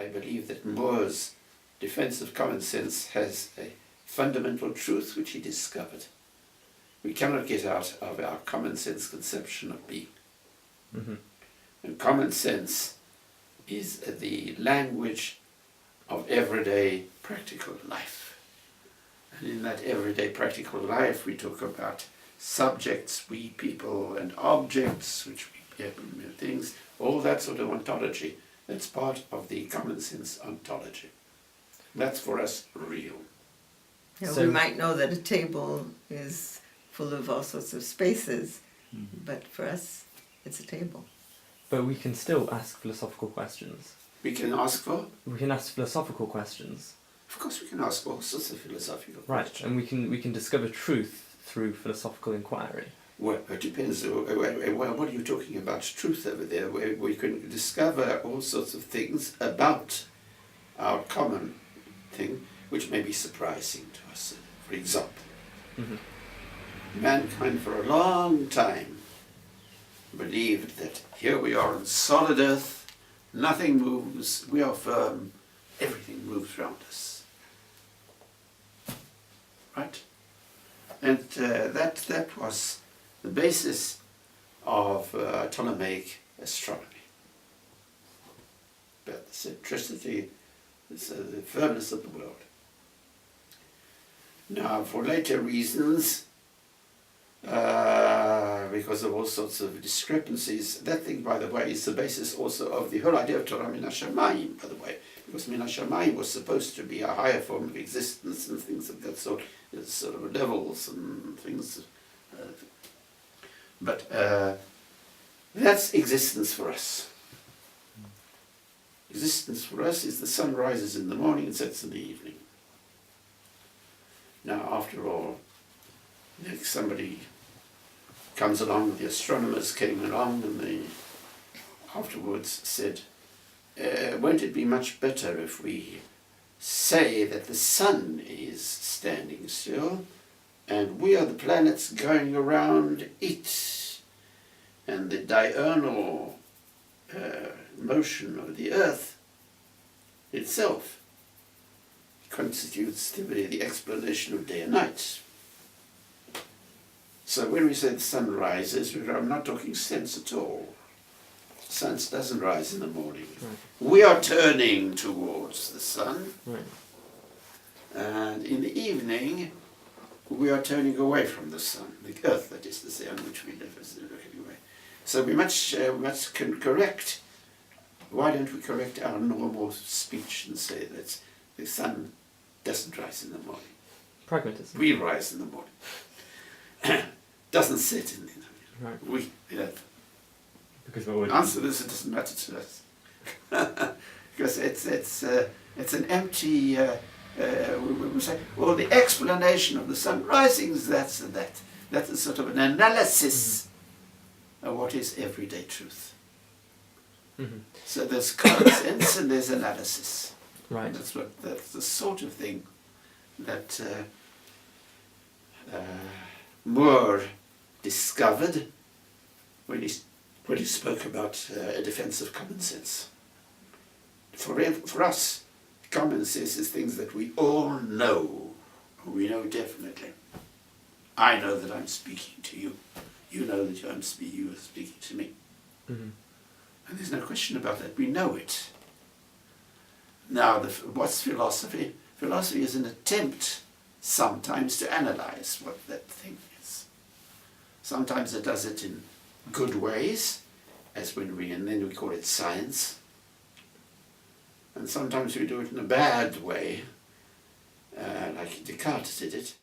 I believe that More's defense of common sense has a fundamental truth which he discovered. We cannot get out of our common sense conception of being. Mm-hmm. And common sense is the language of everyday practical life. And in that everyday practical life we talk about subjects, we people, and objects, which we things, all that sort of ontology. That's part of the common sense ontology. That's for us real. Yeah, So- we might know that a table is full of all sorts of spaces, but for us, it's a table. But we can still ask philosophical questions. We can ask for, We can ask philosophical questions. of course we can ask all sorts of philosophical Right, questions. and we can discover truth through philosophical inquiry. Well, it depends. What are you talking about? Truth over there. We can discover all sorts of things about our common thing, which may be surprising to us. For example, Mm-hmm. mankind for a long time believed that here we are on solid earth, nothing moves, we are firm, everything moves around us. Right? And that was the basis of Ptolemaic astronomy. But the centricity, the firmness of the world. Now, for later reasons, because of all sorts of discrepancies, that thing, by the way, is the basis also of the whole idea of Torah Min HaShamayim, by the way, because Min HaShamayim was supposed to be a higher form of existence and things of that sort, sort of levels and things. But that's existence for us. Existence for us is the sun rises in the morning and sets in the evening. Now, after all, if somebody comes along, the astronomers came along and they afterwards said, won't it be much better if we say that the sun is standing still and we are the planets going around it, and the diurnal motion of the earth itself constitutes the explanation of day and night. So when we say the sun rises, I'm not talking sense at all. Sun doesn't rise in the morning. Right. We are turning towards the sun, Right. and in the evening we are turning away from the sun, the earth, that is to say, on which we live, is looking away. So we must can correct. Why don't we correct our normal speech and say that the sun doesn't rise in the morning? Pragmatism. We rise in the morning. Doesn't set in the Right. we. Yeah. Because what would Answer this, it doesn't matter to us. Because it's an empty. We say, well, the explanation of the sun rising is that and that. That is sort of an analysis of what is everyday truth. Mm-hmm. So there's common sense and there's analysis. Right. That's the sort of thing that Moore discovered when he spoke about a defense of common sense. For us, common sense is things that we all know. We know definitely. I know that I'm speaking to you. You know that you are speaking to me. Mm-hmm. And there's no question about that. We know it. Now, what's philosophy? Philosophy is an attempt sometimes to analyze what that thing is. Sometimes it does it in good ways, and then we call it science. And sometimes we do it in a bad way, like Descartes did it.